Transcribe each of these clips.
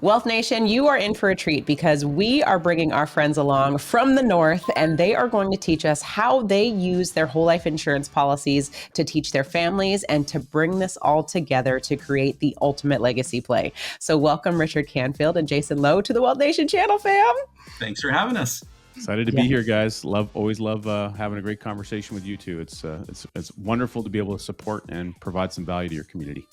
Wealth Nation, you are in for a treat because we are bringing our friends along from the north, and they are going to teach us how they use their whole life insurance policies to teach their families and to bring this all together to create the ultimate legacy play. So welcome Richard Canfield and Jason Lowe to the Wealth Nation channel, fam. Thanks for having us. Excited to be here, guys. Always love having a great conversation with you two. It's wonderful to be able to support and provide some value to your community.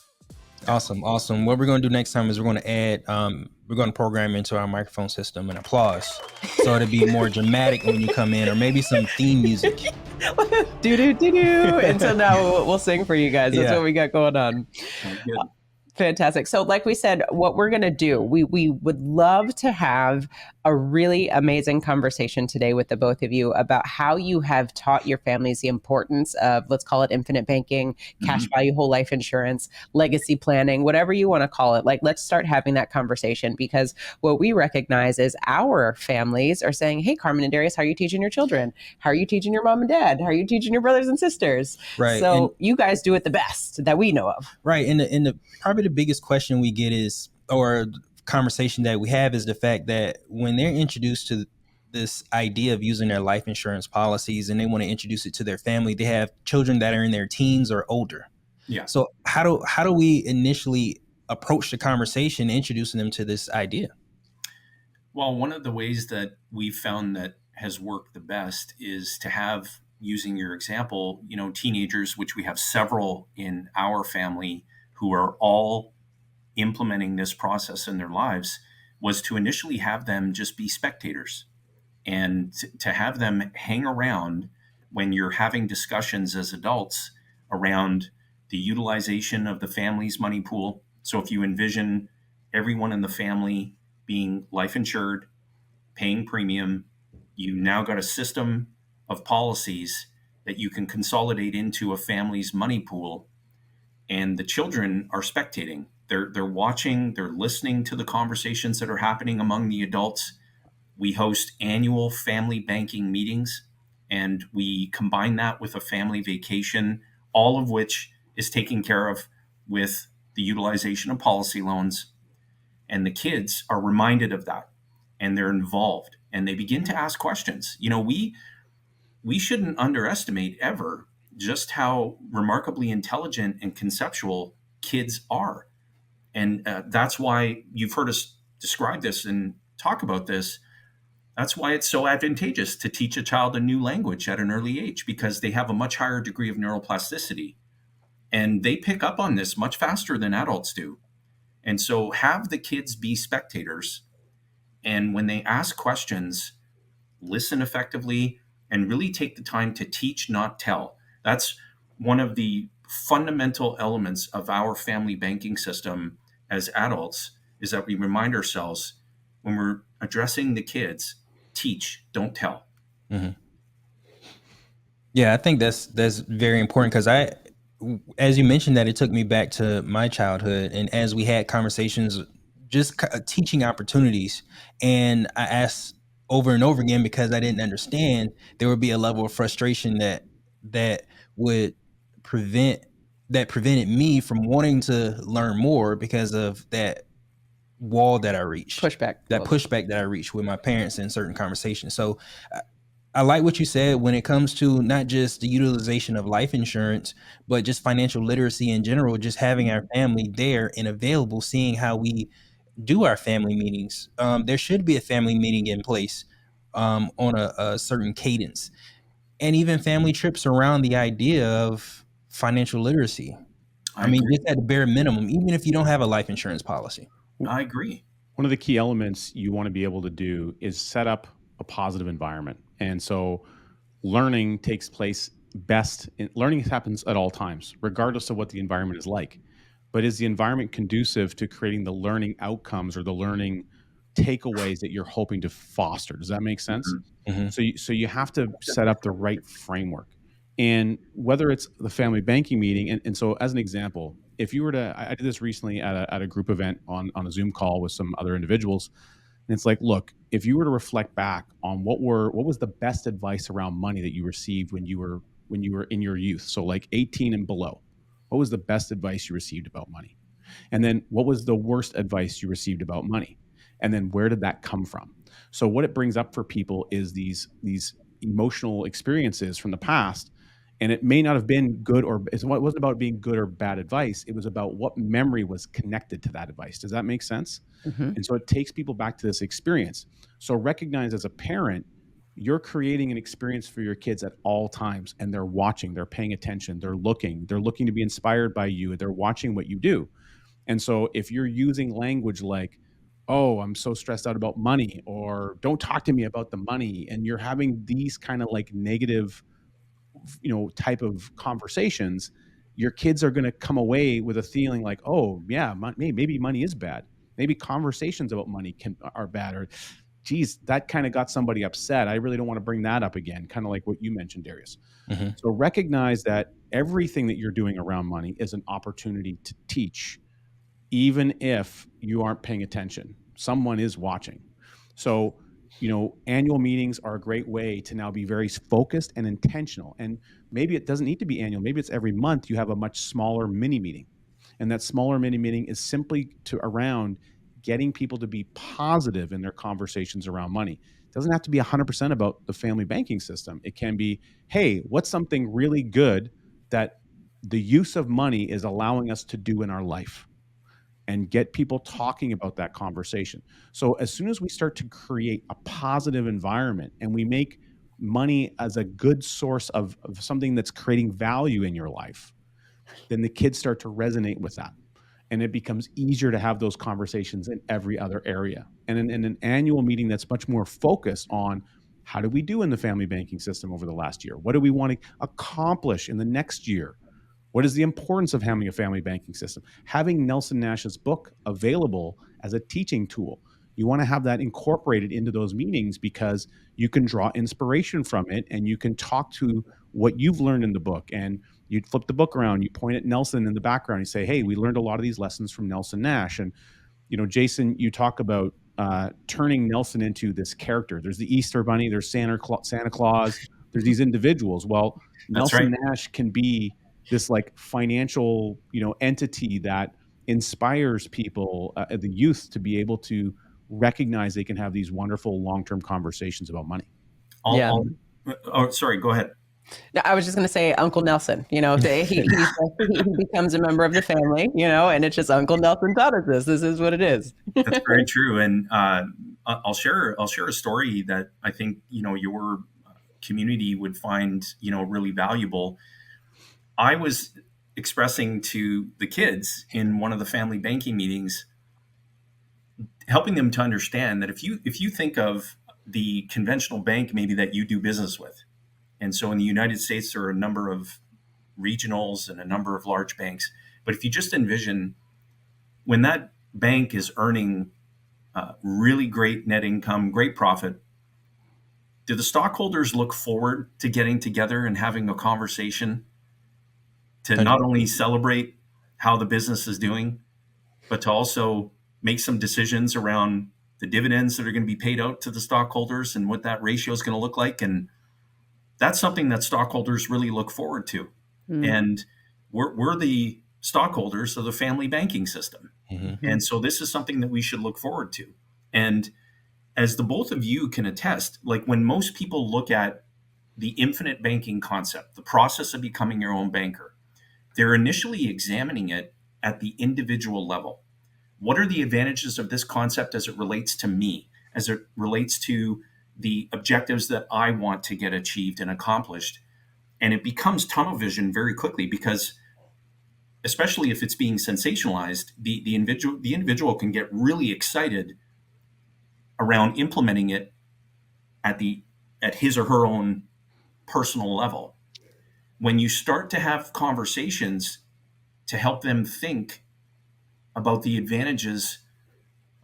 Awesome. What we're going to do next time is we're going to add, we're going to program into our microphone system an applause, so it'll be more dramatic when you come in, or maybe some theme music. Do do do do. And so now we'll sing for you guys. That's what we got going on. Good. Fantastic. So like we said, what we're going to do, we would love to have a really amazing conversation today with the both of you about how you have taught your families the importance of, let's call it infinite banking, cash value, whole life insurance, legacy planning, whatever you want to call it. Like, let's start having that conversation, because what we recognize is our families are saying, hey, Carmen and Darius, how are you teaching your children? How are you teaching your mom and dad? How are you teaching your brothers and sisters? Right. So and you guys do it the best that we know of. Right. And the probably the biggest question we get is, or conversation that we have, is the fact that when they're introduced to this idea of using their life insurance policies and they want to introduce it to their family, they have children that are in their teens or older. Yeah. So how do we initially approach the conversation, introducing them to this idea? Well, one of the ways that we've found that has worked the best is to have, using your example, teenagers, which we have several in our family who are all implementing this process in their lives, was to initially have them just be spectators and to have them hang around when you're having discussions as adults around the utilization of the family's money pool. So if you envision everyone in the family being life insured, paying premium, you now got a system of policies that you can consolidate into a family's money pool, and the children are spectating. They're watching, they're listening to the conversations that are happening among the adults. We host annual family banking meetings, and we combine that with a family vacation, all of which is taken care of with the utilization of policy loans. And the kids are reminded of that, and they're involved, and they begin to ask questions. We shouldn't underestimate ever just how remarkably intelligent and conceptual kids are. And that's why you've heard us describe this and talk about this. That's why it's so advantageous to teach a child a new language at an early age, because they have a much higher degree of neuroplasticity. And they pick up on this much faster than adults do. And so have the kids be spectators. And when they ask questions, listen effectively and really take the time to teach, not tell. That's one of the fundamental elements of our family banking system as adults, is that we remind ourselves when we're addressing the kids, teach, don't tell. Mm-hmm. Yeah, I think that's very important, because as you mentioned that, it took me back to my childhood, and as we had conversations, just teaching opportunities, and I asked over and over again, because I didn't understand, there would be a level of frustration that prevented me from wanting to learn more, because of that wall that I reached, pushback that I reached with my parents in certain conversations. So I like what you said when it comes to not just the utilization of life insurance, but just financial literacy in general, just having our family there and available, seeing how we do our family meetings. There should be a family meeting in place on a certain cadence, and even family trips around the idea of financial literacy. I mean, just at the bare minimum, even if you don't have a life insurance policy. I agree. One of the key elements you want to be able to do is set up a positive environment. And so learning takes place best. Learning happens at all times, regardless of what the environment is like. But is the environment conducive to creating the learning outcomes or the learning takeaways that you're hoping to foster? Does that make sense? Mm-hmm. So you have to set up the right framework. And whether it's the family banking meeting, and so as an example, if you were to, I did this recently at a group event on a Zoom call with some other individuals, and it's like, look, if you were to reflect back on what was the best advice around money that you received when you were in your youth, so like 18 and below, what was the best advice you received about money? And then what was the worst advice you received about money? And then where did that come from? So what it brings up for people is these emotional experiences from the past. And it may not have been good or it wasn't about being good or bad advice. It was about what memory was connected to that advice. Does that make sense? Mm-hmm. And so it takes people back to this experience. So recognize as a parent, you're creating an experience for your kids at all times, and they're watching, they're paying attention, they're looking to be inspired by you, they're watching what you do. And so if you're using language like, oh, I'm so stressed out about money, or don't talk to me about the money, and you're having these kind of like negative, type of conversations, your kids are going to come away with a feeling like, oh yeah, maybe money is bad. Maybe conversations about money are bad, or geez, that kind of got somebody upset. I really don't want to bring that up again. Kind of like what you mentioned, Darius. Mm-hmm. So recognize that everything that you're doing around money is an opportunity to teach, even if you aren't paying attention. Someone is watching. So, annual meetings are a great way to now be very focused and intentional. And maybe it doesn't need to be annual. Maybe it's every month you have a much smaller mini meeting. And that smaller mini meeting is simply around getting people to be positive in their conversations around money. It doesn't have to be 100% about the family banking system. It can be, hey, what's something really good that the use of money is allowing us to do in our life? And get people talking about that conversation. So as soon as we start to create a positive environment and we make money as a good source of something that's creating value in your life, then the kids start to resonate with that. And it becomes easier to have those conversations in every other area. And in an annual meeting that's much more focused on how do we do in the family banking system over the last year? What do we want to accomplish in the next year? What is the importance of having a family banking system? Having Nelson Nash's book available as a teaching tool. You want to have that incorporated into those meetings because you can draw inspiration from it and you can talk to what you've learned in the book. And you flip the book around, you point at Nelson in the background, you say, hey, we learned a lot of these lessons from Nelson Nash. And, Jason, you talk about turning Nelson into this character. There's the Easter Bunny, there's Santa Claus, there's these individuals. Well, That's Nelson right. Nash can be this like financial, entity that inspires people, the youth, to be able to recognize they can have these wonderful long-term conversations about money. Oh, sorry, go ahead. No, I was just going to say Uncle Nelson, he becomes a member of the family, and it's just Uncle Nelson taught us this. This is what it is. That's very true. And I'll share a story that I think, your community would find, really valuable. I was expressing to the kids in one of the family banking meetings, helping them to understand that if you think of the conventional bank maybe that you do business with, and so in the United States there are a number of regionals and a number of large banks, but if you just envision when that bank is earning really great net income, great profit, do the stockholders look forward to getting together and having a conversation to not only celebrate how the business is doing, but to also make some decisions around the dividends that are going to be paid out to the stockholders and what that ratio is going to look like? And that's something that stockholders really look forward to. And we're the stockholders of the family banking system. Mm-hmm. And so this is something that we should look forward to. And as the both of you can attest, like when most people look at the infinite banking concept, the process of becoming your own banker, they're initially examining it at the individual level. What are the advantages of this concept as it relates to me, as it relates to the objectives that I want to get achieved and accomplished? And it becomes tunnel vision very quickly because, especially if it's being sensationalized, the individual can get really excited around implementing it at his or her own personal level. When you start to have conversations to help them think about the advantages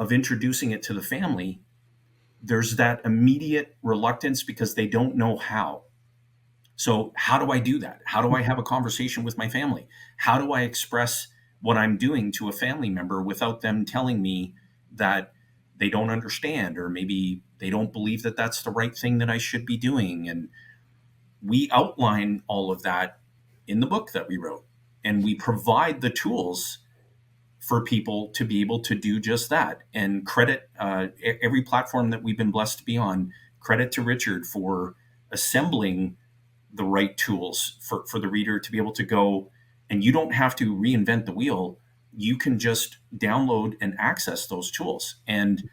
of introducing it to the family, there's that immediate reluctance because they don't know how. So how do I do that? How do I have a conversation with my family? How do I express what I'm doing to a family member without them telling me that they don't understand, or maybe they don't believe that that's the right thing that I should be doing? And we outline all of that in the book that we wrote, and we provide the tools for people to be able to do just that. And credit every platform that we've been blessed to be on. Credit to Richard for assembling the right tools for the reader to be able to go, and you don't have to reinvent the wheel. You can just download and access those tools. And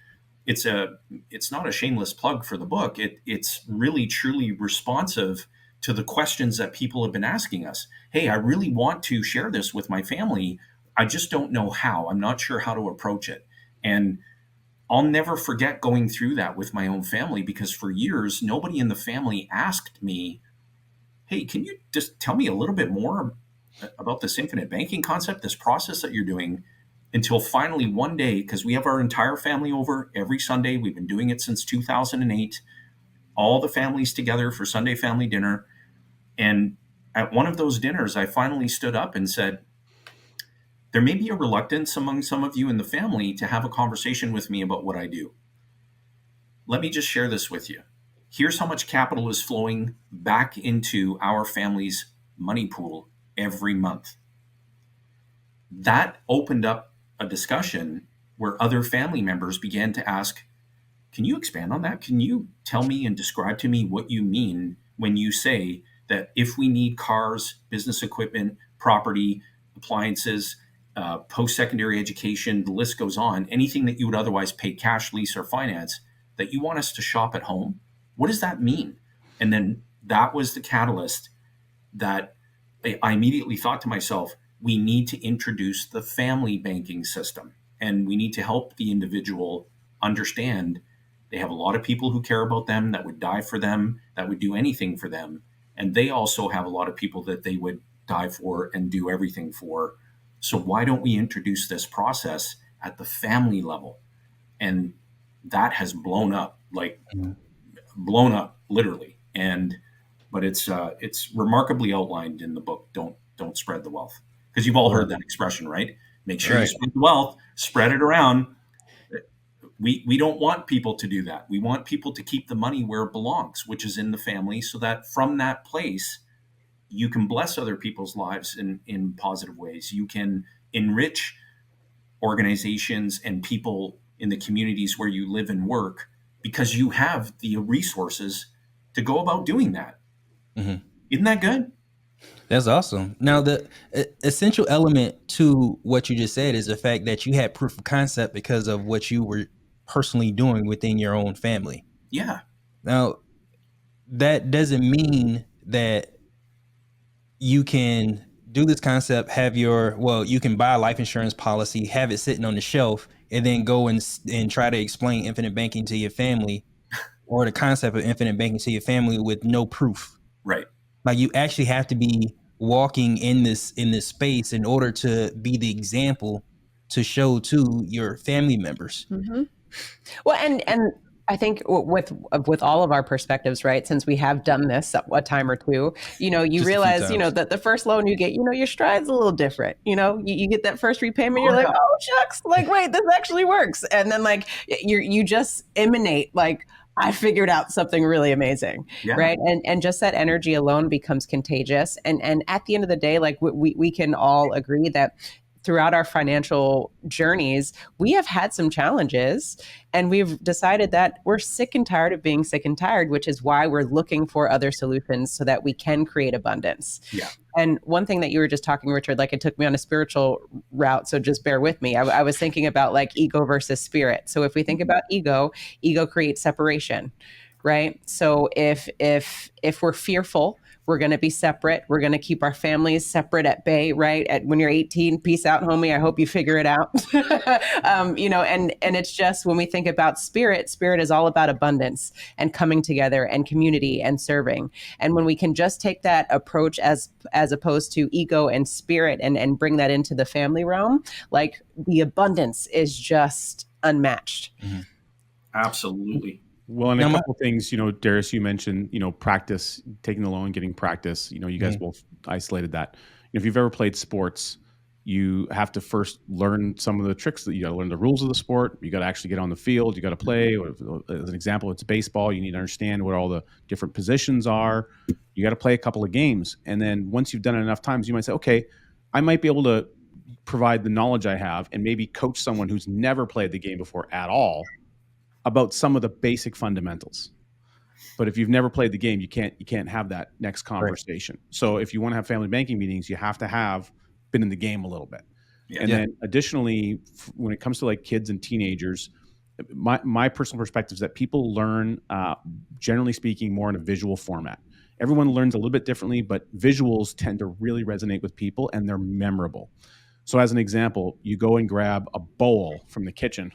it's not a shameless plug for the book. It's really truly responsive to the questions that people have been asking us. Hey, I really want to share this with my family. I just don't know how. I'm not sure how to approach it. And I'll never forget going through that with my own family, because for years, nobody in the family asked me, hey, can you just tell me a little bit more about this infinite banking concept, this process that you're doing? Until finally one day, because we have our entire family over every Sunday. We've been doing it since 2008, all the families together for Sunday family dinner. And at one of those dinners, I finally stood up and said, there may be a reluctance among some of you in the family to have a conversation with me about what I do. Let me just share this with you. Here's how much capital is flowing back into our family's money pool every month. That opened up a discussion where other family members began to ask, can you expand on that? Can you tell me and describe to me what you mean when you say that if we need cars, business equipment, property, appliances, post-secondary education, the list goes on, anything that you would otherwise pay cash, lease, or finance, that you want us to shop at home? What does that mean? And then that was the catalyst that I immediately thought to myself, we need to introduce the family banking system, and we need to help the individual understand they have a lot of people who care about them, that would die for them, that would do anything for them. And they also have a lot of people that they would die for and do everything for. So why don't we introduce this process at the family level? And that has blown up, blown up literally. But it's remarkably outlined in the book. Don't spread the wealth, because you've all heard that expression, right? Make sure you spread the wealth, spread it around. We don't want people to do that. We want people to keep the money where it belongs, which is in the family, so that from that place you can bless other people's lives in positive ways. You can enrich organizations and people in the communities where you live and work, because you have the resources to go about doing that. Mm-hmm. Isn't that good? That's awesome. Now, the essential element to what you just said is the fact that you had proof of concept because of what you were personally doing within your own family. Yeah. Now, that doesn't mean that you can do this concept, you can buy a life insurance policy, have it sitting on the shelf, and then go and try to explain infinite banking to your family or the concept of infinite banking to your family with no proof. Right. Like, you actually have to be walking in this space in order to be the example to show to your family members. Mm-hmm. Well, and I think with all of our perspectives, right, since we have done this a time or two, you realize, that the first loan you get, your stride's a little different. You get that first repayment, you're like, oh, shucks, wait, this actually works. And then you just emanate I figured out something really amazing, right? And just that energy alone becomes contagious. And at the end of the day, we can all agree that throughout our financial journeys, we have had some challenges, and we've decided that we're sick and tired of being sick and tired, which is why we're looking for other solutions so that we can create abundance. Yeah. And one thing that you were just talking, Richard, it took me on a spiritual route, so just bear with me. I was thinking about ego versus spirit. So if we think about ego creates separation, right? So if we're fearful, we're going to be separate. We're going to keep our families separate at bay, right? When you're 18, peace out, homie. I hope you figure it out. And it's just, when we think about spirit is all about abundance and coming together and community and serving. And when we can just take that approach as opposed to ego and spirit and bring that into the family realm, the abundance is just unmatched. Mm-hmm. Absolutely. Well, and a couple of things, Darius, you mentioned, practice, taking the loan, getting practice. You guys both isolated that. If you've ever played sports, you have to first learn some of the tricks. That you got to learn the rules of the sport. You got to actually get on the field. You got to play. As an example, it's baseball. You need to understand what all the different positions are. You got to play a couple of games, and then once you've done it enough times, you might say, okay, I might be able to provide the knowledge I have and maybe coach someone who's never played the game before at all about some of the basic fundamentals. But if you've never played the game, you can't have that next conversation. Right. So if you want to have family banking meetings, you have to have been in the game a little bit. Yeah. And then additionally, when it comes to like kids and teenagers, my personal perspective is that people learn, generally speaking, more in a visual format. Everyone learns a little bit differently, but visuals tend to really resonate with people and they're memorable. So as an example, you go and grab a bowl from the kitchen.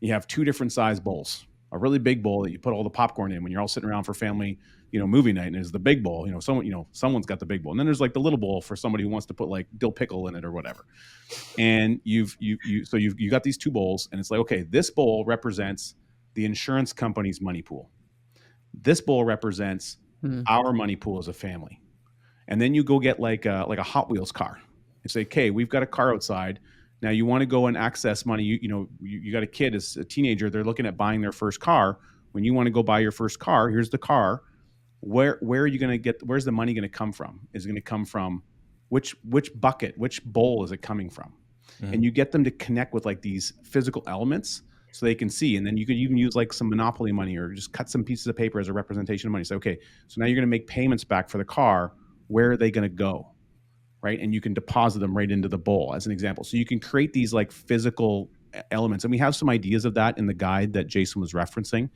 You have two different size bowls. A really big bowl that you put all the popcorn in when you're all sitting around for family, movie night, and there's the big bowl. Someone's got the big bowl, and then there's like the little bowl for somebody who wants to put like dill pickle in it or whatever. And you got these two bowls, and it's like, okay, this bowl represents the insurance company's money pool. This bowl represents our money pool as a family. And then you go get like a Hot Wheels car and say, okay, we've got a car outside. Now you want to go and access money. You got a kid as a teenager. They're looking at buying their first car. When you want to go buy your first car, here's the car. Where are you going to get? Where's the money going to come from? Is it going to come from which bucket? Which bowl is it coming from? Mm-hmm. And you get them to connect with like these physical elements so they can see. And then you could even use like some Monopoly money or just cut some pieces of paper as a representation of money. Say, okay, so now you're going to make payments back for the car. Where are they going to go? Right. And you can deposit them right into the bowl as an example. So you can create these like physical elements. And we have some ideas of that in the guide that Jason was referencing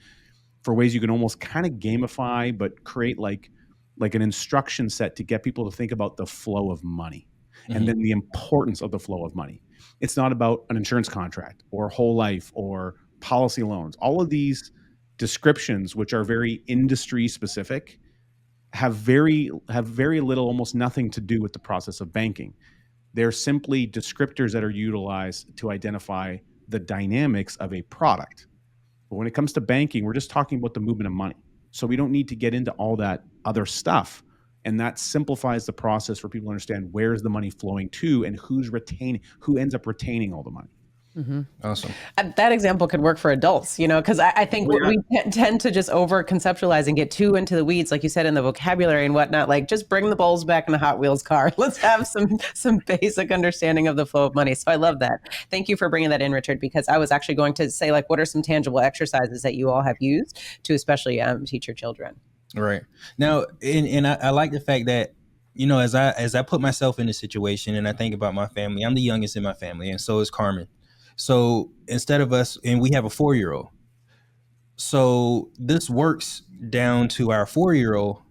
for ways you can almost kind of gamify, but create like an instruction set to get people to think about the flow of money and then the importance of the flow of money. It's not about an insurance contract or whole life or policy loans. All of these descriptions, which are very industry specific, have very little, almost nothing to do with the process of banking. They're simply descriptors that are utilized to identify the dynamics of a product. But when it comes to banking, we're just talking about the movement of money. So we don't need to get into all that other stuff. And that simplifies the process for people to understand where's the money flowing to and who ends up retaining all the money. Mm-hmm. Awesome. That example could work for adults, because I think we tend to just over conceptualize and get too into the weeds, like you said, in the vocabulary and whatnot. Like, just bring the bowls back in the Hot Wheels car. Let's have some basic understanding of the flow of money. So I love that. Thank you for bringing that in, Richard, because I was actually going to say, like, what are some tangible exercises that you all have used to especially teach your children? Right. Now, and I like the fact that, as I put myself in this situation and I think about my family, I'm the youngest in my family, and so is Carmen. So instead of us, and we have a 4-year-old. So this works down to our 4-year-old.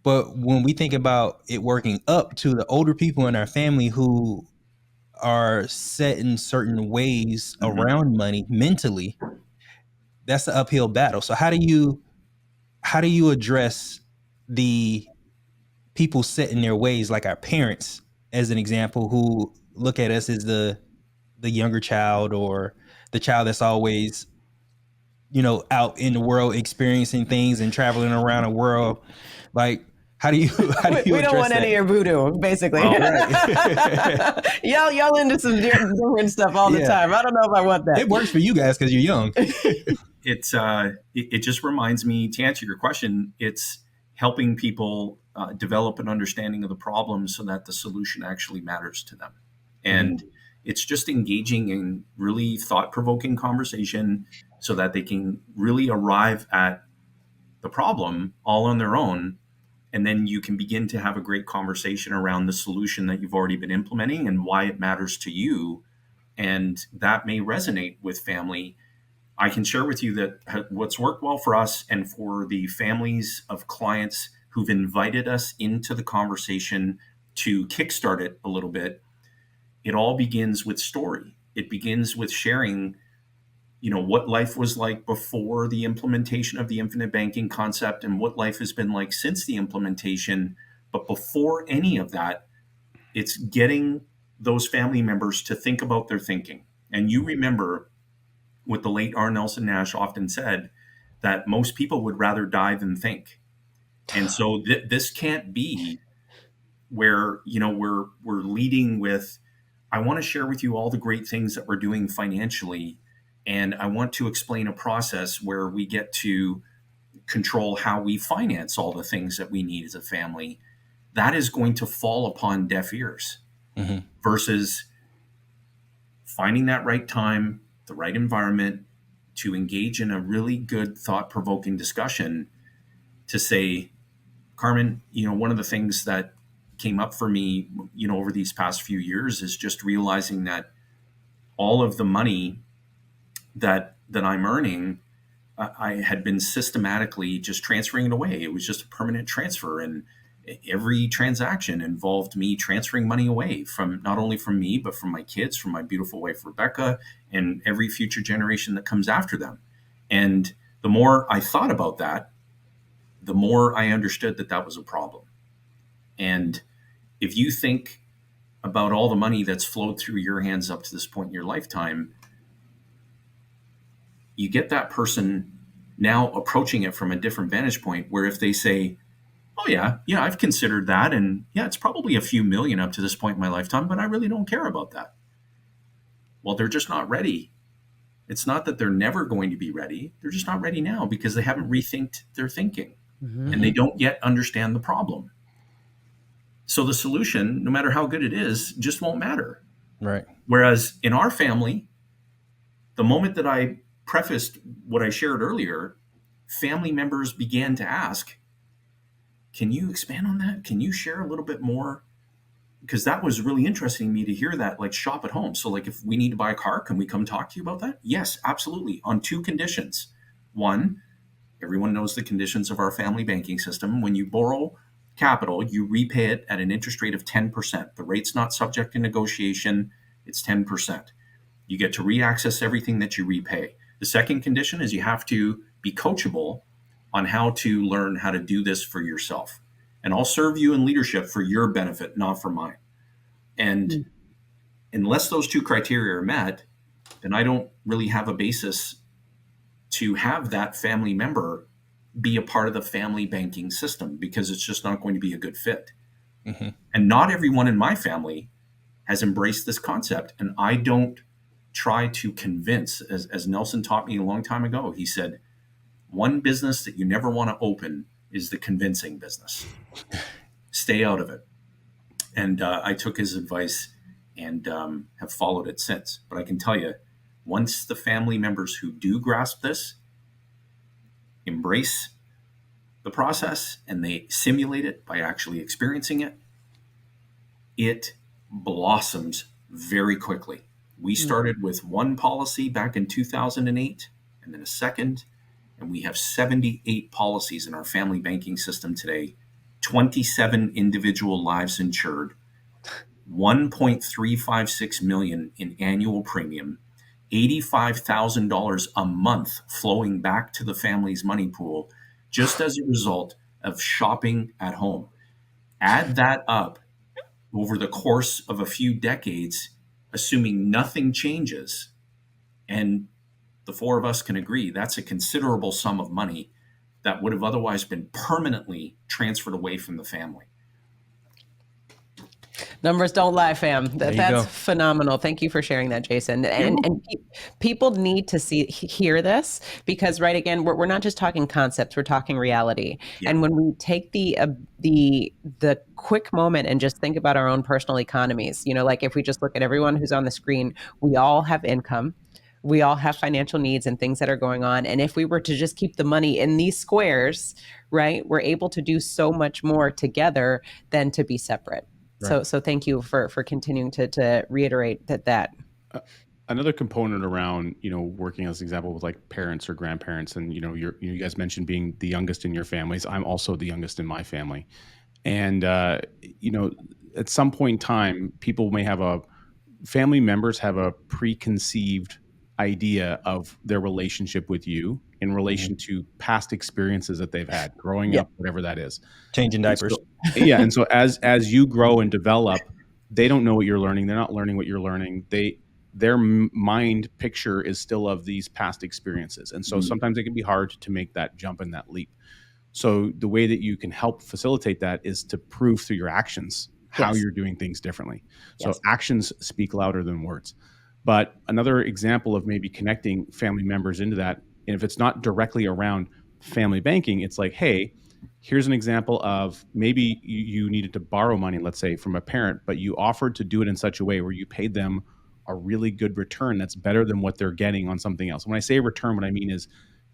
But when we think about it working up to the older people in our family who are set in certain ways around money mentally, that's the uphill battle. So how do you address the people set in their ways, like our parents, as an example, who look at us as the younger child or the child that's always, out in the world experiencing things and traveling around the world? Like, how do you we don't want any of your voodoo, basically. Oh, right. y'all into some different stuff all the time. I don't know if I want that. It works for you guys because you're young. It just reminds me, to answer your question, it's helping people develop an understanding of the problem so that the solution actually matters to them. And it's just engaging in really thought-provoking conversation so that they can really arrive at the problem all on their own. And then you can begin to have a great conversation around the solution that you've already been implementing and why it matters to you. And that may resonate with family. I can share with you that what's worked well for us and for the families of clients who've invited us into the conversation to kickstart it a little bit, it all begins with story. It begins with sharing, what life was like before the implementation of the infinite banking concept and what life has been like since the implementation. But before any of that, it's getting those family members to think about their thinking. And you remember what the late R. Nelson Nash often said, that most people would rather die than think. And so this can't be where, we're leading with, I want to share with you all the great things that we're doing financially. And I want to explain a process where we get to control how we finance all the things that we need as a family. That is going to fall upon deaf ears versus finding that right time, the right environment to engage in a really good, thought provoking discussion to say, Carmen, one of the things that came up for me, over these past few years is just realizing that all of the money that I'm earning, I had been systematically just transferring it away. It was just a permanent transfer, and every transaction involved me transferring money away from not only from me, but from my kids, from my beautiful wife Rebecca, and every future generation that comes after them. And the more I thought about that, the more I understood that that was a problem. And if you think about all the money that's flowed through your hands up to this point in your lifetime, you get that person now approaching it from a different vantage point, where if they say, oh yeah, I've considered that, and yeah, it's probably a few million up to this point in my lifetime, but I really don't care about that. Well, they're just not ready. It's not that they're never going to be ready. They're just not ready now because they haven't rethinked their thinking, and they don't yet understand the problem. So the solution, no matter how good it is, just won't matter. Right. Whereas in our family, the moment that I prefaced what I shared earlier, family members began to ask, can you expand on that? Can you share a little bit more? Because that was really interesting to me to hear that, like, shop at home. So like, if we need to buy a car, can we come talk to you about that? Yes, absolutely. On two conditions. One, everyone knows the conditions of our family banking system. When you borrow capital, you repay it at an interest rate of 10%. The rate's not subject to negotiation. It's 10%. You get to reaccess everything that you repay. The second condition is you have to be coachable on how to learn how to do this for yourself. And I'll serve you in leadership for your benefit, not for mine. And unless those two criteria are met, then I don't really have a basis to have that family member be a part of the family banking system, because it's just not going to be a good fit. Mm-hmm. And not everyone in my family has embraced this concept. And I don't try to convince, as Nelson taught me a long time ago. He said, one business that you never want to open is the convincing business. Stay out of it. And I took his advice and have followed it since. But I can tell you, once the family members who do grasp this embrace the process and they simulate it by actually experiencing it, it blossoms very quickly. We started with one policy back in 2008, and then a second, and we have 78 policies in our family banking system today, 27 individual lives insured, $1.356 million in annual premium, $85,000 a month flowing back to the family's money pool, just as a result of shopping at home. Add that up over the course of a few decades, assuming nothing changes, and the four of us can agree that's a considerable sum of money that would have otherwise been permanently transferred away from the family. Numbers don't lie, fam. That's phenomenal. Thank you for sharing that, Jason. And people need to hear this, because, right, again, we're not just talking concepts, we're talking reality. Yeah. And when we take the quick moment and just think about our own personal economies, like if we just look at everyone who's on the screen, we all have income. We all have financial needs and things that are going on. And if we were to just keep the money in these squares, right, we're able to do so much more together than to be separate. Right. So thank you for continuing to reiterate that. Another component around, working as an example with like parents or grandparents, and, you guys mentioned being the youngest in your families. I'm also the youngest in my family. And, at some point in time, family members have a preconceived idea of their relationship with you in relation to past experiences that they've had growing up, whatever that is. Changing diapers. And so as you grow and develop, they don't know what you're learning. They're not learning what you're learning. Their mind picture is still of these past experiences. And so sometimes it can be hard to make that jump and that leap. So the way that you can help facilitate that is to prove through your actions how you're doing things differently. So actions speak louder than words. But another example of maybe connecting family members into that, and if it's not directly around family banking, it's like, hey, here's an example of maybe you needed to borrow money, let's say, from a parent, but you offered to do it in such a way where you paid them a really good return that's better than what they're getting on something else. When I say return, what I mean is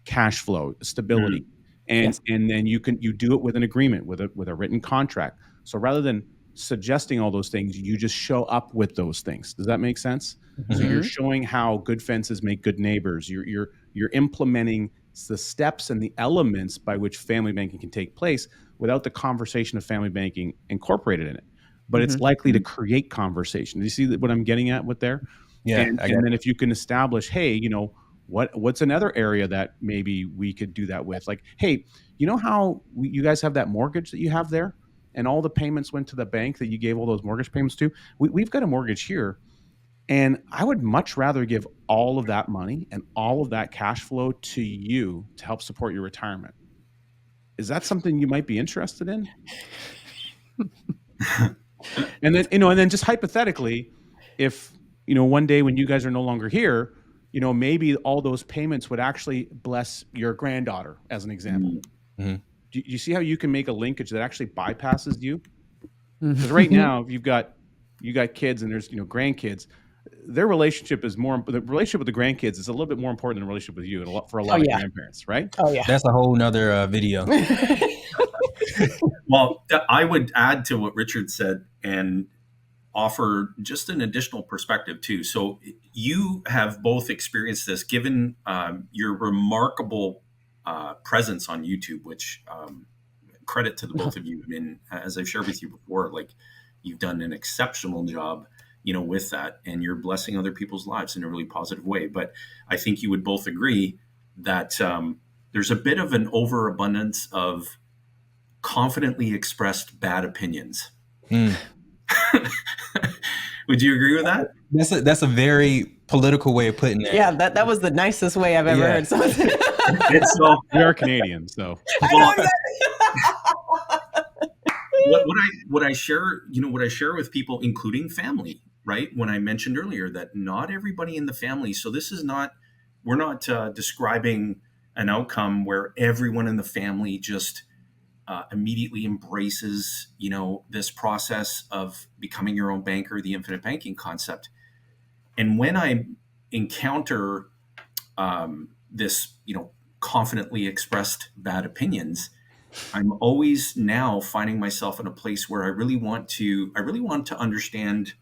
cash flow, stability. And then you do it with an agreement, with a written contract. So rather than suggesting all those things, you just show up with those things. Does that make sense? Mm-hmm. So you're showing how good fences make good neighbors. You're implementing the steps and the elements by which family banking can take place without the conversation of family banking incorporated in it. But it's likely to create conversation. Do you see what I'm getting at with there? Yeah. And then if you can establish, hey, what's another area that maybe we could do that with? Like, hey, you know how you guys have that mortgage that you have there, and all the payments went to the bank that you gave all those mortgage payments to? We've got a mortgage here, and I would much rather give all of that money and all of that cash flow to you to help support your retirement. Is that something you might be interested in? And then just hypothetically, if one day when you guys are no longer here, maybe all those payments would actually bless your granddaughter, as an example. Mm-hmm. Do you see how you can make a linkage that actually bypasses you? Because right now, if you've got kids and there's grandkids, their relationship is more. The relationship with the grandkids is a little bit more important than the relationship with you for a lot of grandparents, right? Oh yeah, that's a whole nother video. Well, I would add to what Richard said and offer just an additional perspective too. So you have both experienced this, given your remarkable presence on YouTube, which credit to the both of you. And as I've shared with you before, like, you've done an exceptional job, with that, and you're blessing other people's lives in a really positive way. But I think you would both agree that there's a bit of an overabundance of confidently expressed bad opinions. Would you agree with that? That's a very political way of putting it. Yeah, that was the nicest way I've ever heard something. We are Canadian, so. What I share with people, including family, right? When I mentioned earlier that not everybody in the family. So we're not describing an outcome where everyone in the family just immediately embraces, this process of becoming your own banker, the infinite banking concept. And when I encounter this, confidently expressed bad opinions, I'm always now finding myself in a place where I really want to understand.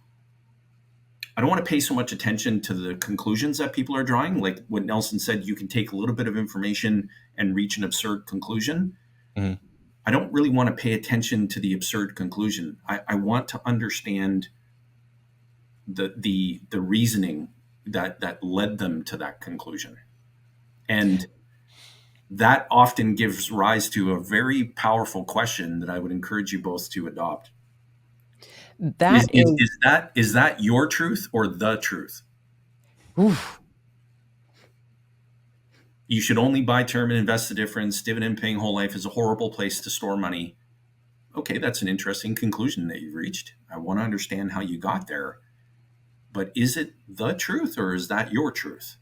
I don't want to pay so much attention to the conclusions that people are drawing. Like what Nelson said, you can take a little bit of information and reach an absurd conclusion. Mm-hmm. I don't really want to pay attention to the absurd conclusion. I want to understand the reasoning that led them to that conclusion. And that often gives rise to a very powerful question that I would encourage you both to adopt. Is that your truth or the truth? Oof. You should only buy term and invest the difference. Dividend paying whole life is a horrible place to store money. Okay, that's an interesting conclusion that you've reached. I want to understand how you got there. But is it the truth or is that your truth?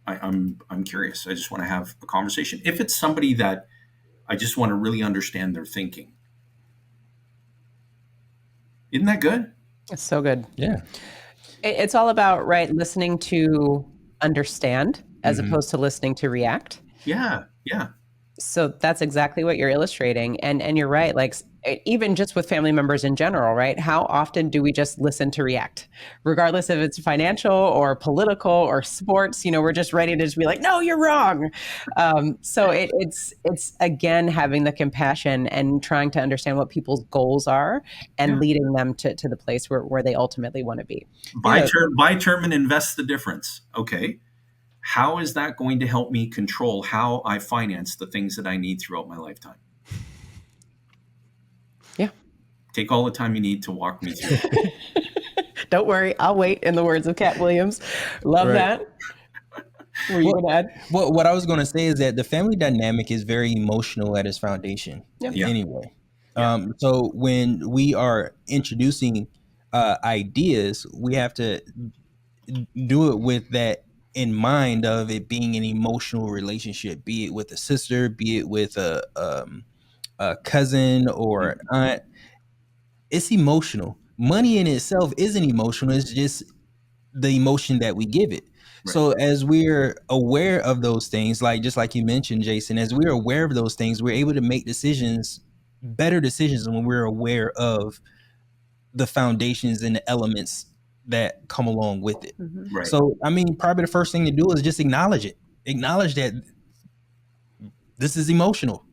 I'm curious. I just want to have a conversation. If it's somebody that I just want to really understand their thinking. Isn't that good? It's so good. Yeah. It's all about, listening to understand as opposed to listening to react. Yeah. Yeah. So that's exactly what you're illustrating. And you're right. Like, even just with family members in general, right? How often do we just listen to react? Regardless if it's financial or political or sports, we're just ready to just be like, no, you're wrong. So it's again, having the compassion and trying to understand what people's goals are and leading them to the place where they ultimately want to be. Buy term and invest the difference. Okay. How is that going to help me control how I finance the things that I need throughout my lifetime? Yeah. Take all the time you need to walk me through. Don't worry, I'll wait, in the words of Cat Williams. Love that. Were you going to add? Well, what I was going to say is that the family dynamic is very emotional at its foundation anyway. Yeah. So when we are introducing ideas, we have to do it with that in mind of it being an emotional relationship, be it with a sister, be it with a cousin or an aunt. It's emotional. Money in itself isn't emotional. It's just the emotion that we give it. Right. So as we're aware of those things, like just like you mentioned, Jason, as we're aware of those things, we're able to make better decisions when we're aware of the foundations and the elements that come along with it. Right. So, I mean, probably the first thing to do is just acknowledge it. Acknowledge that this is emotional.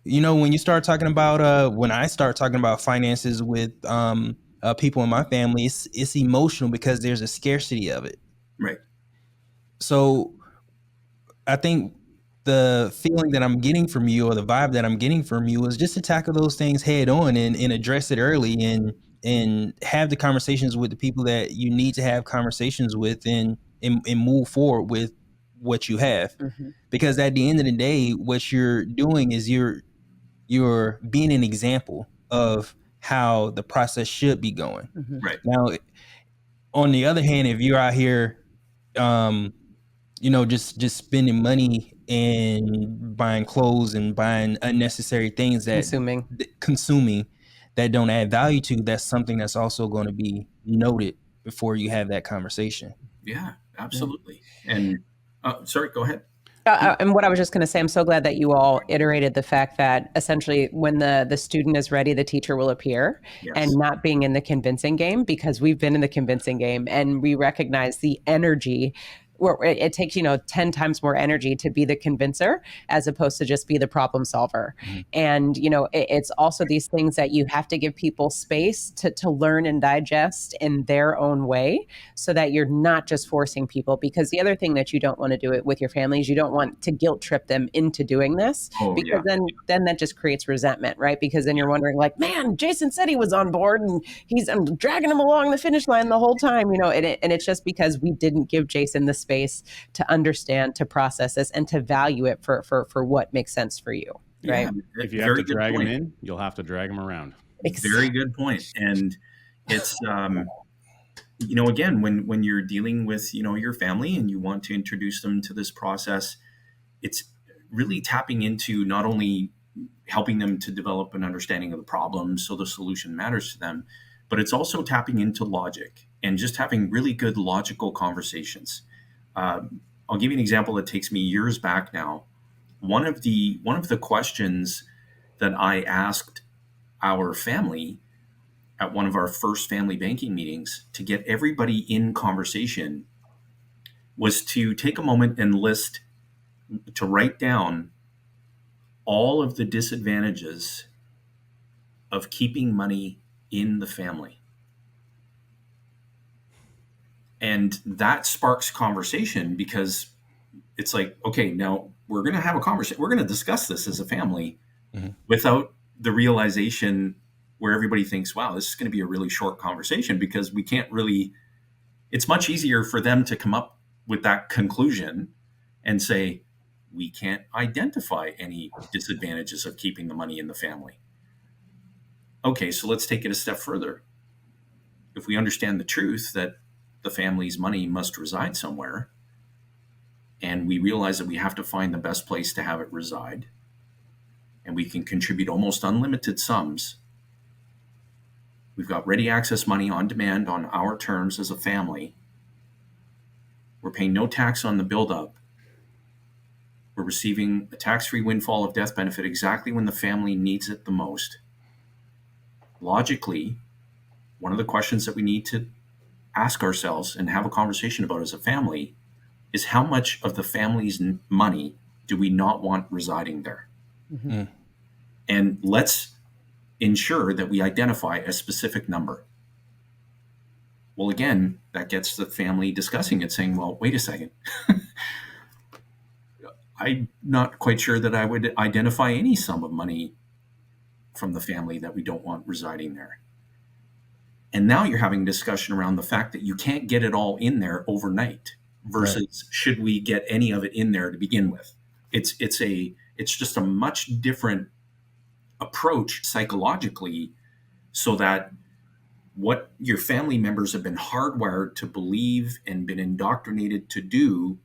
You know, when you start talking about, when I start talking about finances with people in my family, it's emotional because there's a scarcity of it. Right. So I think the feeling that I'm getting from you, or the vibe that I'm getting from you, is just to tackle those things head on and address it early, and have the conversations with the people that you need to have conversations with, and move forward with what you have. Because at the end of the day, what you're doing is you're being an example of how the process should be going. Right. Now, on the other hand, if you're out here, just spending money and buying clothes and buying unnecessary things that consuming that don't add value to, that's something that's also going to be noted before you have that conversation. Yeah, absolutely. And sorry, go ahead. And what I was just going to say, I'm so glad that you all iterated the fact that essentially when the student is ready, the teacher will appear. Yes. And not being in the convincing game, because we've been in the convincing game and we recognize the energy where it takes, 10 times more energy to be the convincer as opposed to just be the problem solver. And, it's also these things that you have to give people space to learn and digest in their own way, so that you're not just forcing people. Because the other thing that you don't want to do it with your family is you don't want to guilt trip them into doing this, because then that just creates resentment, right? Because then you're wondering like, man, Jason said he was on board and I'm dragging him along the finish line the whole time, and it's just because we didn't give Jason the space to understand, to process this, and to value it for what makes sense for you, right? If you have to drag him in, you'll have to drag him around. Very good point. And it's again, when you're dealing with your family and you want to introduce them to this process, it's really tapping into not only helping them to develop an understanding of the problem so the solution matters to them, but it's also tapping into logic and just having really good logical conversations. I'll give you an example that takes me years back now. One of the questions that I asked our family at one of our first family banking meetings to get everybody in conversation was to take a moment and to write down all of the disadvantages of keeping money in the family. And that sparks conversation, because it's like, okay, now we're going to have a conversation. We're going to discuss this as a family without the realization where everybody thinks, wow, this is going to be a really short conversation, because we can't really, it's much easier for them to come up with that conclusion and say, we can't identify any disadvantages of keeping the money in the family. Okay, so let's take it a step further. If we understand the truth that the family's money must reside somewhere, and we realize that we have to find the best place to have it reside, and we can contribute almost unlimited sums. We've got ready access money on demand on our terms as a family. We're paying no tax on the buildup. We're receiving a tax-free windfall of death benefit exactly when the family needs it the most. Logically, one of the questions that we need to ask ourselves and have a conversation about as a family is, how much of the family's money do we not want residing there? And let's ensure that we identify a specific number. Well, again, that gets the family discussing it, saying, well, wait a second. I'm not quite sure that I would identify any sum of money from the family that we don't want residing there. And now you're having a discussion around the fact that you can't get it all in there overnight versus should we get any of it in there to begin with? It's just a much different approach psychologically, so that what your family members have been hardwired to believe and been indoctrinated to do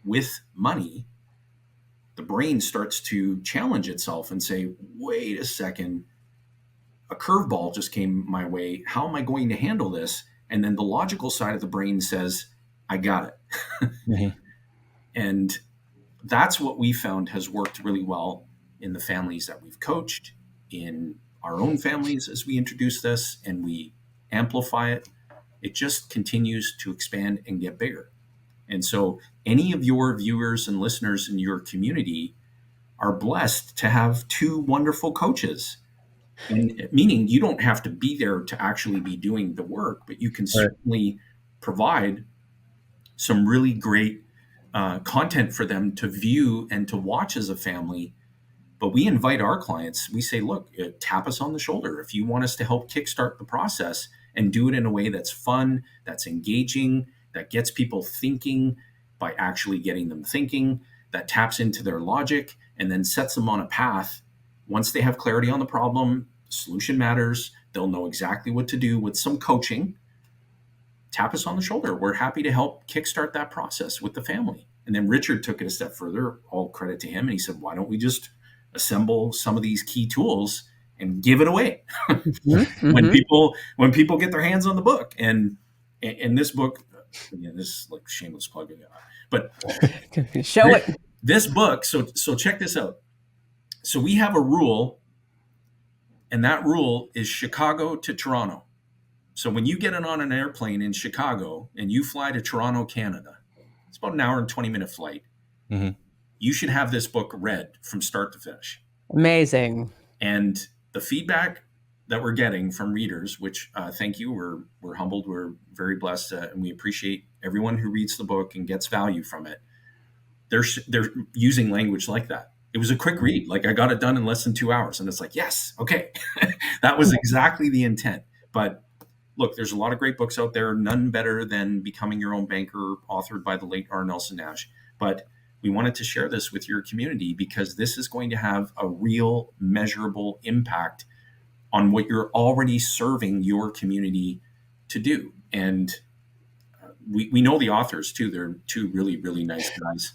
with money, the brain starts to challenge itself and say, wait a second, a curveball just came my way. How am I going to handle this? And then the logical side of the brain says, I got it. Mm-hmm. And that's what we found has worked really well in the families that we've coached, in our own families as we introduce this and we amplify it. It just continues to expand and get bigger. And so any of your viewers and listeners in your community are blessed to have two wonderful coaches. And meaning you don't have to be there to actually be doing the work, but you can certainly provide some really great content for them to view and to watch as a family. But we invite our clients, we say, look, tap us on the shoulder. If you want us to help kickstart the process and do it in a way that's fun, that's engaging, that gets people thinking by actually getting them thinking, that taps into their logic and then sets them on a path. Once they have clarity on the problem, solution matters, they'll know exactly what to do with some coaching. Tap us on the shoulder. We're happy to help kickstart that process with the family. And then Richard took it a step further, all credit to him. And he said, why don't we just assemble some of these key tools and give it away mm-hmm. when people get their hands on the book. And this book, again, this is like shameless plug, but show it. This book. So check this out. So we have a rule, and that rule is Chicago to Toronto. So when you get on an airplane in Chicago and you fly to Toronto, Canada, it's about an hour and 20-minute flight. Mm-hmm. You should have this book read from start to finish. Amazing. And the feedback that we're getting from readers, which thank you, we're humbled, we're very blessed, and we appreciate everyone who reads the book and gets value from it. They're using language like that. It was a quick read. Like I got it done in less than 2 hours. And it's like, yes, okay. That was exactly the intent. But look, there's a lot of great books out there, none better than Becoming Your Own Banker, authored by the late R. Nelson Nash. But we wanted to share this with your community because this is going to have a real measurable impact on what you're already serving your community to do. And we know the authors too. They're two really, really nice guys.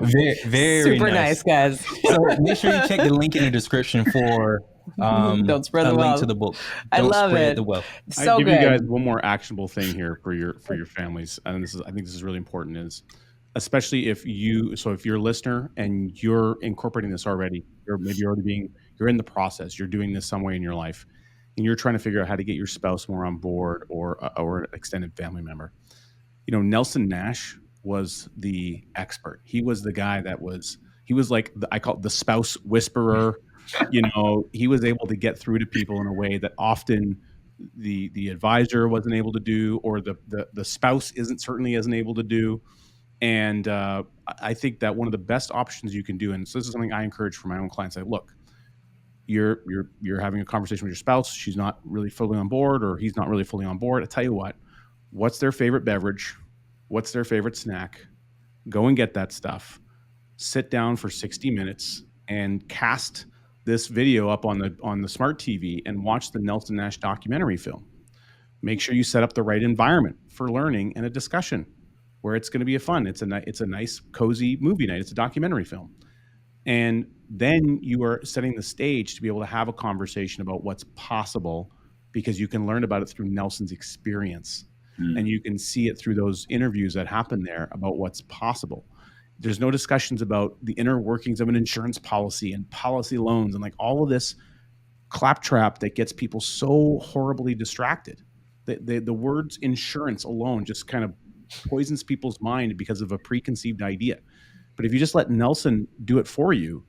Very super nice guys. So make sure you check the link in the description for don't spread the link wealth. To the book. I love it. The wealth. So I give you guys one more actionable thing here for your families, and I think this is really important. Is especially if you're a listener and you're incorporating this already, you're in the process, you're doing this some way in your life, and you're trying to figure out how to get your spouse more on board or an extended family member. Nelson Nash was the expert. He was the guy he was like I call it the spouse whisperer. He was able to get through to people in a way that often the advisor wasn't able to do, or the spouse certainly isn't able to do. And I think that one of the best options you can do, and so this is something I encourage for my own clients. Look, you're having a conversation with your spouse. She's not really fully on board, or he's not really fully on board. I tell you what's their favorite beverage? What's their favorite snack? Go and get that stuff. Sit down for 60 minutes and cast this video up on the smart TV and watch the Nelson Nash documentary film. Make sure you set up the right environment for learning and a discussion where it's going to be fun. It's a nice, cozy movie night. It's a documentary film. And then you are setting the stage to be able to have a conversation about what's possible, because you can learn about it through Nelson's experience. And you can see it through those interviews that happen there about what's possible. There's no discussions about the inner workings of an insurance policy and policy loans and like all of this claptrap that gets people so horribly distracted. The words insurance alone just kind of poisons people's mind because of a preconceived idea. But if you just let Nelson do it for you,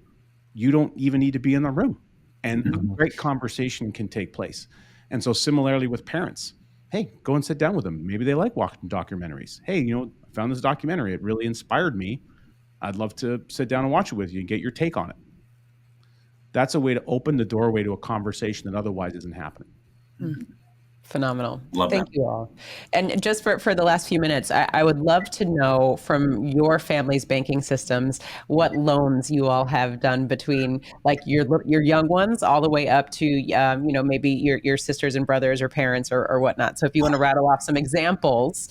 you don't even need to be in the room, and a great conversation can take place. And so similarly with parents, hey, go and sit down with them. Maybe they like watching documentaries. Hey, I found this documentary. It really inspired me. I'd love to sit down and watch it with you and get your take on it. That's a way to open the doorway to a conversation that otherwise isn't happening. Phenomenal. Love Thank that. you all. And just for the last few minutes, I would love to know from your family's banking systems what loans you all have done between like your young ones all the way up to maybe your sisters and brothers or parents or whatnot. So if you want to rattle off some examples,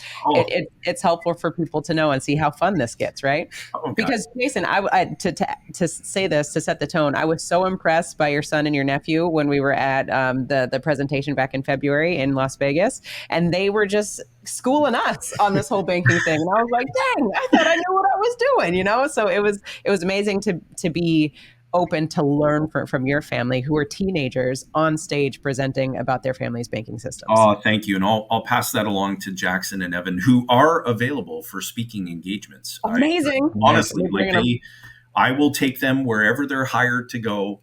it's helpful for people to know and see how fun this gets, right? Oh, because Jason, to say this, to set the tone, I was so impressed by your son and your nephew when we were at the presentation back in February. in Las Vegas, and they were just schooling us on this whole banking thing. And I was like, dang, I thought I knew what I was doing, you know? So it was amazing to be open to learn from your family, who are teenagers on stage presenting about their family's banking systems. Oh, thank you. And I'll pass that along to Jackson and Evan, who are available for speaking engagements. Amazing. Honestly, I will take them wherever they're hired to go.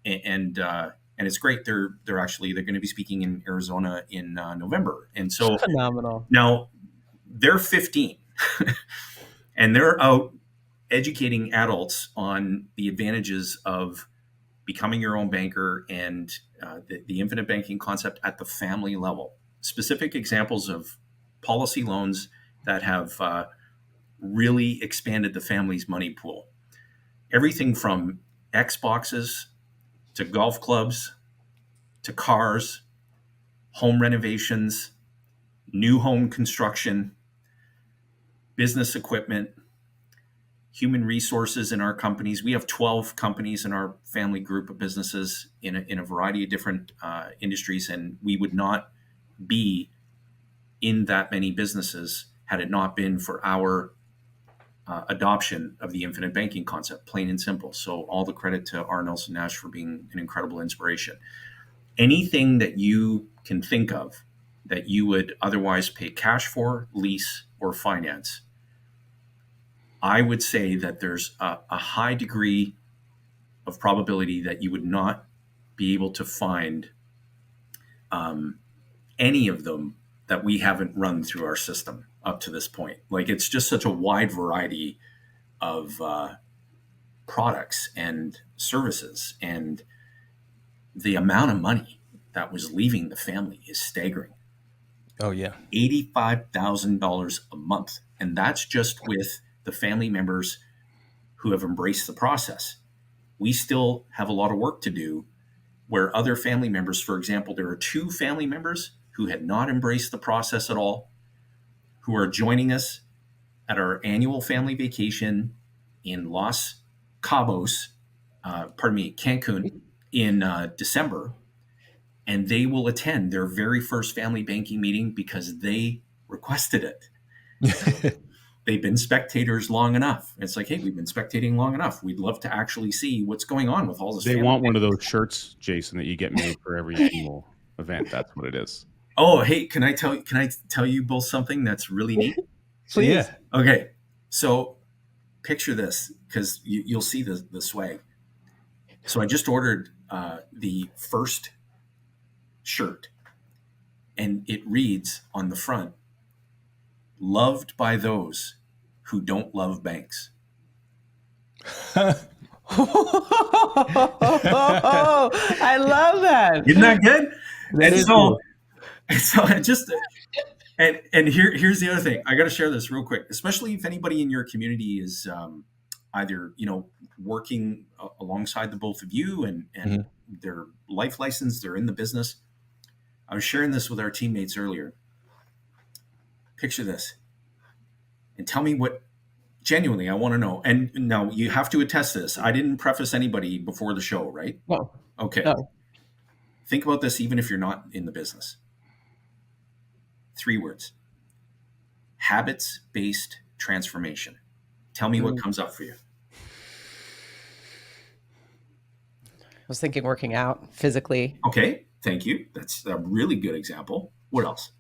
And it's great. They're going to be speaking in Arizona in November. And so phenomenal. Now they're 15 and they're out educating adults on the advantages of becoming your own banker and the infinite banking concept at the family level. Specific examples of policy loans that have really expanded the family's money pool. Everything from Xboxes to golf clubs to cars, home renovations, new home construction, business equipment, human resources in our companies. We have 12 companies in our family group of businesses in a variety of different industries, and we would not be in that many businesses had it not been for our adoption of the infinite banking concept, plain and simple. So all the credit to R. Nelson Nash for being an incredible inspiration. Anything that you can think of that you would otherwise pay cash for, lease, or finance, I would say that there's a high degree of probability that you would not be able to find any of them that we haven't run through our system up to this point. Like, it's just such a wide variety of products and services, and the amount of money that was leaving the family is staggering. Oh yeah, $85,000 a month, and that's just with the family members who have embraced the process. We still have a lot of work to do where other family members, for example, there are 2 family members who had not embraced the process at all, who are joining us at our annual family vacation in Cancun in December. And they will attend their very first family banking meeting because they requested it. They've been spectators long enough. It's like, hey, we've been spectating long enough. We'd love to actually see what's going on with all this. They want one of those shirts, Jason, that you get made for every annual event. That's what it is. Oh, hey, can I tell you both something that's really neat? Please. Yeah. Okay. So picture this, because you'll see the swag. So I just ordered the first shirt, and it reads on the front, "Loved by those who don't love banks." I love that. Isn't that good? That is cool. So I just and here's the other thing. I got to share this real quick, especially if anybody in your community is either working alongside the both of you and they're life licensed, they're in the business. I was sharing this with our teammates earlier. Picture this, and tell me what. Genuinely, I want to know. And now you have to attest this. I didn't preface anybody before the show, right? No. Okay. No. Think about this, even if you're not in the business. 3 words: habits-based transformation. Tell me what comes up for you. I was thinking working out physically. Okay, thank you. That's a really good example. What else?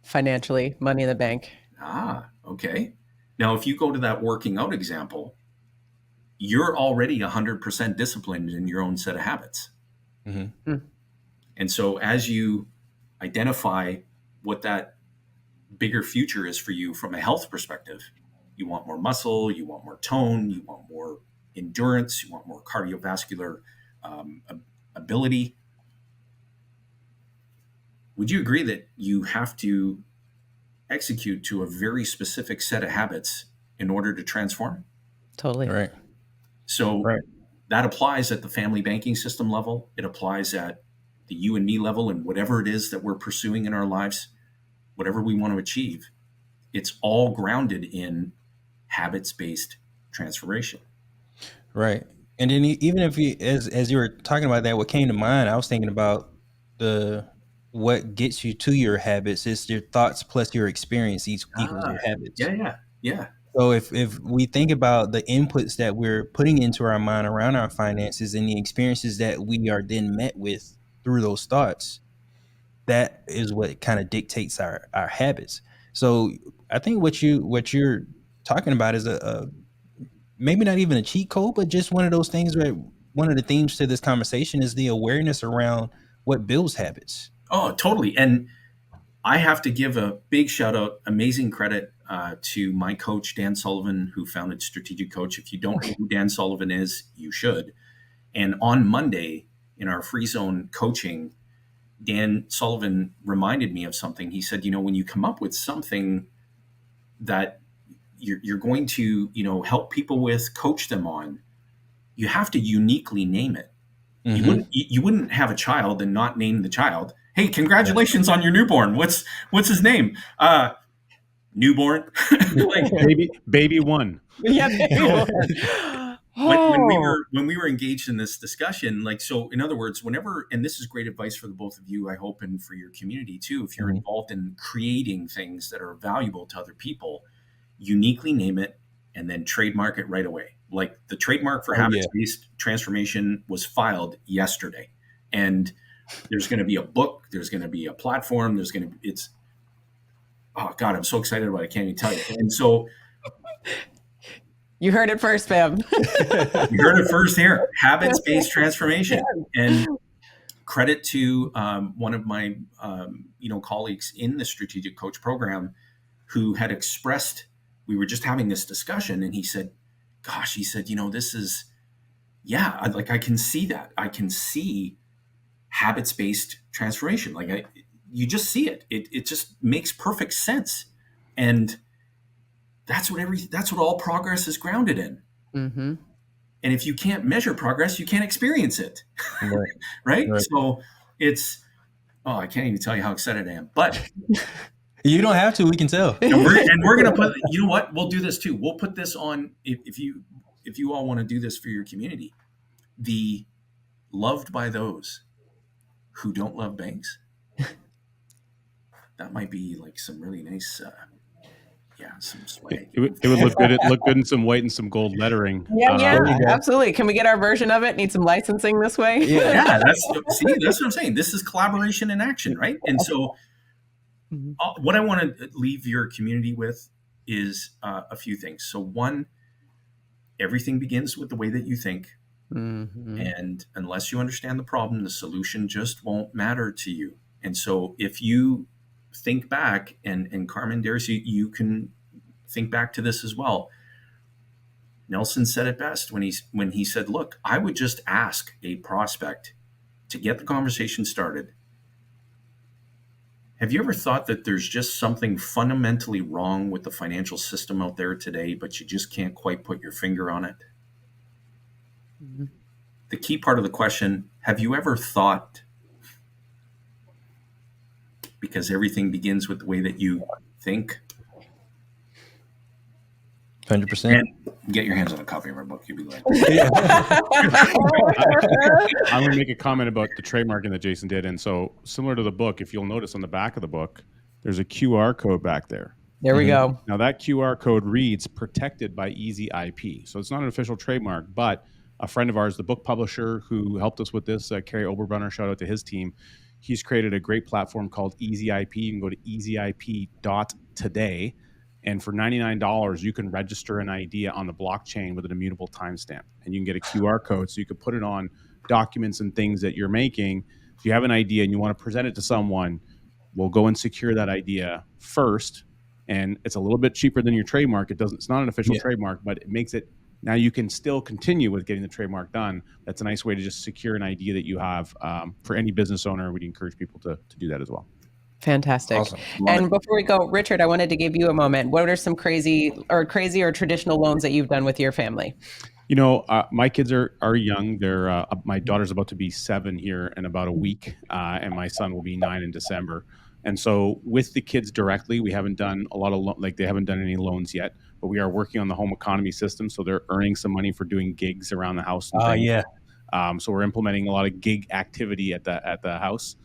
Financially, money in the bank. Okay. Now, if you go to that working out example, you're already 100% disciplined in your own set of habits. Mm-hmm. And so as you identify what that bigger future is for you from a health perspective, you want more muscle, you want more tone, you want more endurance, you want more cardiovascular ability. Would you agree that you have to execute to a very specific set of habits in order to transform? Totally. Right. So that applies at the family banking system level. It applies at the you and me level, and whatever it is that we're pursuing in our lives, whatever we want to achieve, it's all grounded in habits-based transformation. Right. And then even if you, as you were talking about that, what came to mind, I was thinking about the what gets you to your habits is your thoughts plus your experience equals your habits. Yeah. So if we think about the inputs that we're putting into our mind around our finances and the experiences that we are then met with through those thoughts, that is what kind of dictates our habits. So I think what you're talking about is a maybe not even a cheat code, but just one of those things where one of the themes to this conversation is the awareness around what builds habits. Oh, totally. And I have to give a big shout out, amazing credit to my coach, Dan Sullivan, who founded Strategic Coach. If you don't know who Dan Sullivan is, you should. And on Monday in our free zone coaching, Dan Sullivan reminded me of something. He said, when you come up with something that you're going to, help people with, coach them on, you have to uniquely name it. Mm-hmm. You wouldn't have a child and not name the child. Hey, congratulations on your newborn. What's his name? Newborn. Like, baby one. Yeah, baby one. When we were engaged in this discussion, so in other words, whenever, and this is great advice for the both of you, I hope, and for your community too, if you're involved in creating things that are valuable to other people, uniquely name it and then trademark it right away. Like the trademark for habits-based transformation was filed yesterday, and there's going to be a book, there's going to be a platform, oh God, I'm so excited about it, I can't even tell you. And so you heard it first, fam. You heard it first here. Habits-based transformation. And credit to one of my colleagues in the Strategic Coach program who had expressed, we were just having this discussion, and he said, this is, I can see that. I can see habits-based transformation. You just see it. It just makes perfect sense. And that's what all progress is grounded in. Mm-hmm. And if you can't measure progress, you can't experience it. Right? So it's, I can't even tell you how excited I am, but you don't have to, we can tell. And we're going to put, you know what? We'll do this too. We'll put this on, if you all want to do this for your community, the loved by those who don't love banks. That might be like some really nice, some swag. It would look good. It look good in some white and some gold lettering. Yeah, absolutely. Can we get our version of it? Need some licensing this way? Yeah, that's what I'm saying. This is collaboration in action, right? And so what I want to leave your community with is a few things. So one, everything begins with the way that you think. Mm-hmm. And unless you understand the problem, the solution just won't matter to you. And so if you think back, and Carmen, Darcy, you can think back to this as well. Nelson said it best when he said, look, I would just ask a prospect to get the conversation started. Have you ever thought that there's just something fundamentally wrong with the financial system out there today, but you just can't quite put your finger on it? Mm-hmm. The key part of the question, have you ever thought? Because everything begins with the way that you think. 100%. And get your hands on a copy of our book. You'll be like, I'm going to make a comment about the trademarking that Jason did. And so similar to the book, if you'll notice on the back of the book, there's a QR code back there. There we go. Now that QR code reads protected by Easy IP. So it's not an official trademark, but a friend of ours, the book publisher who helped us with this, Kerry Oberbrunner, shout out to his team. He's created a great platform called Easy IP. You can go to easyip.today. And for $99, you can register an idea on the blockchain with an immutable timestamp. And you can get a QR code so you can put it on documents and things that you're making. If you have an idea and you want to present it to someone, we'll go and secure that idea first. And it's a little bit cheaper than your trademark. It's not an official trademark, but it makes it, now you can still continue with getting the trademark done. That's a nice way to just secure an idea that you have. For any business owner, we'd encourage people to do that as well. Fantastic. Awesome. And before we go, Richard, I wanted to give you a moment. What are some crazy or traditional loans that you've done with your family? My kids are young. They're my daughter's about to be 7 here in about a week, and my son will be 9 in December. And so with the kids directly, we haven't done a lot of they haven't done any loans yet, but we are working on the home economy system. So they're earning some money for doing gigs around the house. Oh, yeah. So we're implementing a lot of gig activity at the house.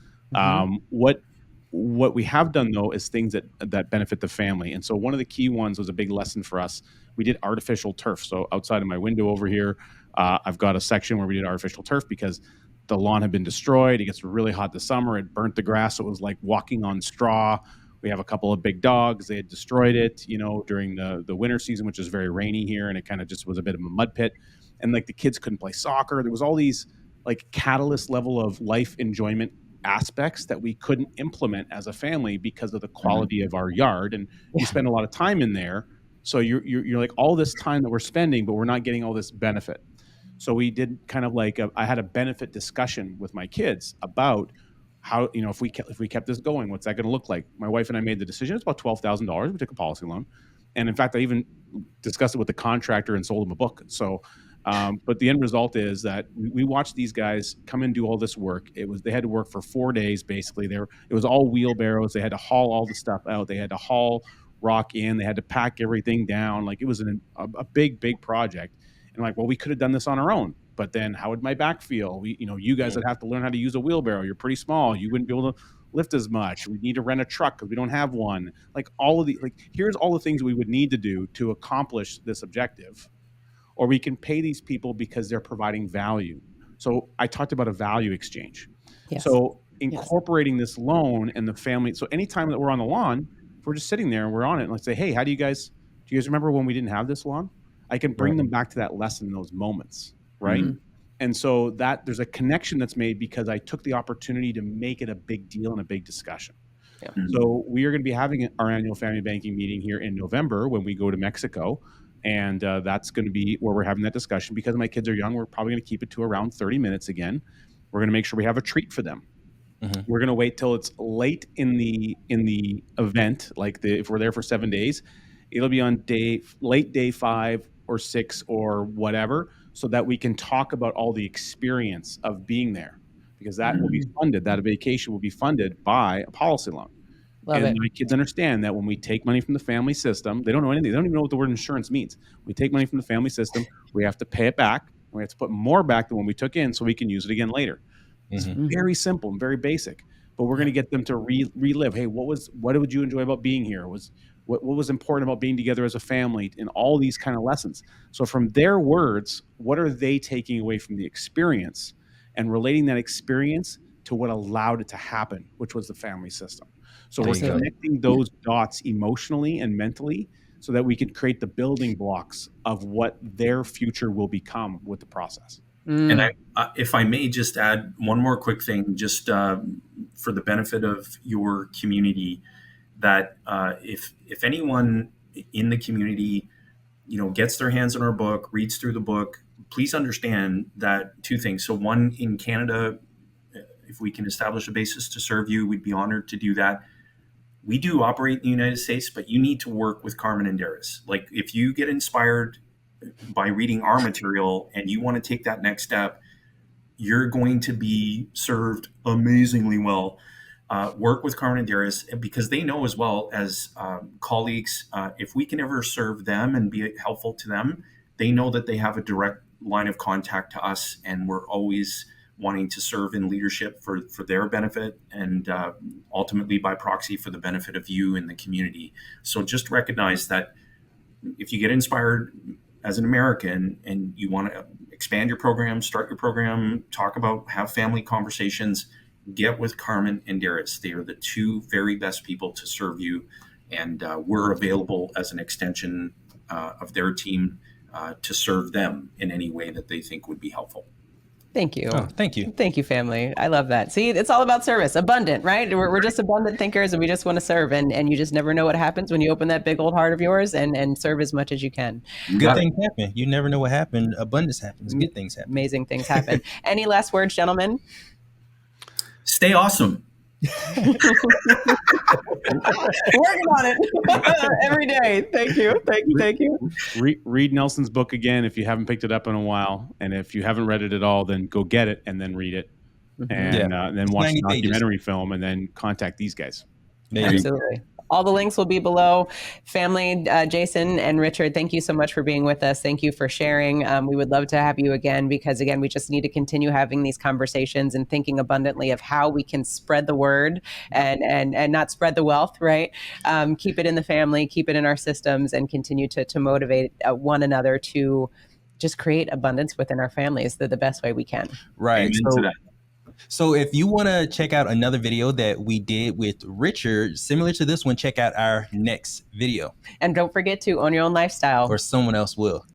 What we have done though is things that benefit the family. And so one of the key ones was a big lesson for us. We did artificial turf. So outside of my window over here, I've got a section where we did artificial turf because the lawn had been destroyed. It gets really hot this summer. It burnt the grass. So it was like walking on straw. We have a couple of big dogs. They had destroyed it, during the winter season, which is very rainy here. And it kind of just was a bit of a mud pit. And like the kids couldn't play soccer. There was all these like catalyst level of life enjoyment aspects that we couldn't implement as a family because of the quality of our yard. And you spend a lot of time in there. So you're like all this time that we're spending, but we're not getting all this benefit. So we did kind of like I had a benefit discussion with my kids about how, if we kept this going, what's that going to look like? My wife and I made the decision. It's about $12,000. We took a policy loan. And in fact, I even discussed it with the contractor and sold him a book. So, but the end result is that we watched these guys come and do all this work. They had to work for 4 days, basically. It was all wheelbarrows. They had to haul all the stuff out. They had to haul rock in. They had to pack everything down. Like it was a big, big project. And like, well, we could have done this on our own, but then how would my back feel? You guys would have to learn how to use a wheelbarrow. You're pretty small. You wouldn't be able to lift as much. We need to rent a truck because we don't have one. Like here's all the things we would need to do to accomplish this objective. Or we can pay these people because they're providing value. So I talked about a value exchange. Yes. So incorporating this loan and the family. So anytime that we're on the lawn, if we're just sitting there and we're on it, and let's say, hey, do you guys remember when we didn't have this lawn? I can bring them back to that lesson in those moments, right? Mm-hmm. And so that there's a connection that's made because I took the opportunity to make it a big deal and a big discussion. Yeah. Mm-hmm. So we are going to be having our annual family banking meeting here in November when we go to Mexico. And that's going to be where we're having that discussion. Because my kids are young, we're probably going to keep it to around 30 minutes again. We're going to make sure we have a treat for them. Mm-hmm. We're going to wait till it's late in the event, if we're there for 7 days, it'll be on late day 5 or 6 or whatever, so that we can talk about all the experience of being there, because that will be funded. That vacation will be funded by a policy loan. Love and it. My kids understand that when we take money from the family system, they don't know anything. They don't even know what the word insurance means. We take money from the family system, we have to pay it back. And we have to put more back than when we took in so we can use it again later. It's very simple and very basic, but we're going to get them to relive. Hey, what did you enjoy about being here? What was important about being together as a family, and all these kind of lessons. So from their words, what are they taking away from the experience and relating that experience to what allowed it to happen, which was the family system. So we're connecting those dots emotionally and mentally so that we can create the building blocks of what their future will become with the process. And if I may just add one more quick thing, just for the benefit of your community, that if anyone in the community, gets their hands on our book, reads through the book, please understand that 2 things. So one, in Canada, if we can establish a basis to serve you, we'd be honored to do that. We do operate in the United States, but you need to work with Carmen and Darius. Like if you get inspired by reading our material and you want to take that next step, you're going to be served amazingly well. Work with Carmen and Darius, because they know as well as colleagues, if we can ever serve them and be helpful to them, they know that they have a direct line of contact to us, and we're always wanting to serve in leadership for their benefit and ultimately by proxy for the benefit of you and the community. So just recognize that if you get inspired as an American and you want to expand your program, start your program, have family conversations, get with Carmen and Darius. They are the 2 very best people to serve you. And we're available as an extension of their team to serve them in any way that they think would be helpful. Thank you. Oh, thank you. Thank you, family. I love that. See, it's all about service. Abundant, right? We're just abundant thinkers, and we just want to serve. And you just never know what happens when you open that big old heart of yours and serve as much as you can. Good things happen. You never know what happened. Abundance happens. Good things happen. Amazing things happen. Any last words, gentlemen? Stay awesome. Working on it every day. Thank you. Read Nelson's book again if you haven't picked it up in a while, and if you haven't read it at all, then go get it and then read it, and then watch the documentary film, and then contact these guys. Absolutely. All the links will be below. Family, Jason and Richard, thank you so much for being with us. Thank you for sharing. We would love to have you again, because again, we just need to continue having these conversations and thinking abundantly of how we can spread the word and not spread the wealth, right? Keep it in the family, keep it in our systems, and continue to motivate one another to just create abundance within our families the best way we can. Right. Amen to that. So if you want to check out another video that we did with Richard, similar to this one, check out our next video. And don't forget to own your own lifestyle. Or someone else will.